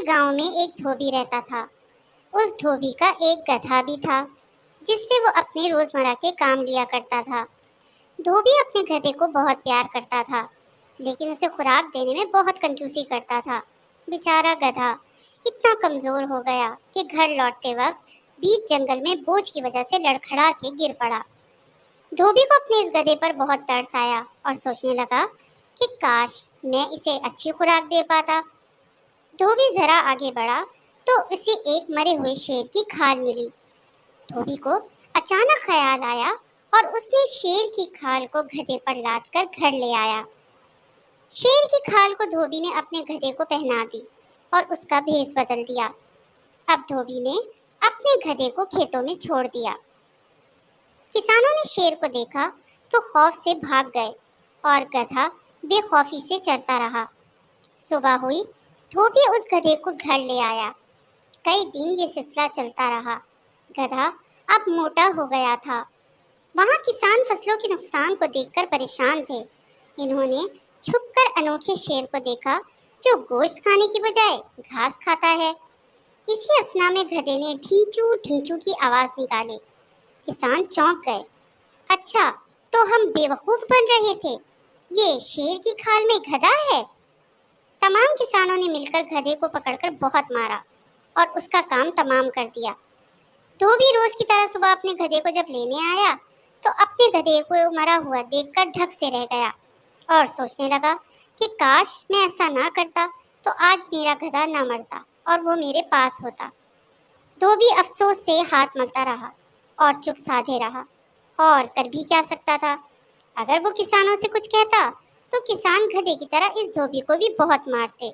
गांव में एक धोबी रहता था। उस धोबी का एक गधा भी था, जिससे वो अपने रोजमर्रा के काम लिया करता था। धोबी अपने गधे को बहुत प्यार करता था, लेकिन उसे खुराक देने में बहुत कंजूसी करता था। बेचारा गधा इतना कमजोर हो गया कि घर लौटते वक्त बीच जंगल में बोझ की वजह से लड़खड़ा के गिर पड़ा। धोबी को अपने इस गधे पर बहुत तरस आया और सोचने लगा कि काश मैं इसे अच्छी खुराक दे पाता। धोबी जरा आगे बढ़ा तो उसे एक मरे हुए शेर की खाल मिली। धोबी को अचानक ख्याल आया और उसने शेर की खाल को गधे पर लाद कर घर ले आया। शेर की खाल को धोबी ने अपने गधे को पहना दी और उसका भेष बदल दिया। अब धोबी ने अपने गधे को खेतों में छोड़ दिया। किसानों ने शेर को देखा तो खौफ से भाग गए और गधा बेखौफी से चरता रहा। सुबह हुई, धोबी उस गधे को घर ले आया। कई दिन ये सिलसिला चलता रहा। गधा अब मोटा हो गया था। वहाँ किसान फसलों के नुकसान को देखकर परेशान थे। इन्होंने छुपकर अनोखे शेर को देखा जो गोश्त खाने की बजाय घास खाता है। इसी असना में गधे ने ढींचू ढींचू की आवाज निकाली। किसान चौंक गए। अच्छा, तो हम बेवकूफ बन रहे थे। ये शेर की खाल में गधा है। तमाम किसानों ने मिलकर गधे को पकड़कर बहुत मारा और उसका काम तमाम कर दिया। धोबी रोज की तरह सुबह अपने गधे को जब लेने आया तो अपने गधे को मरा हुआ देखकर ढक से रह गया और सोचने लगा कि काश मैं ऐसा ना करता तो आज मेरा गधा ना मरता और वो मेरे पास होता। धोबी अफसोस से हाथ मलता रहा और चुप साधे रहा। और कर भी क्या सकता था? अगर वो किसानों से कुछ कहता तो किसान गधे की तरह इस धोबी को भी बहुत मारते।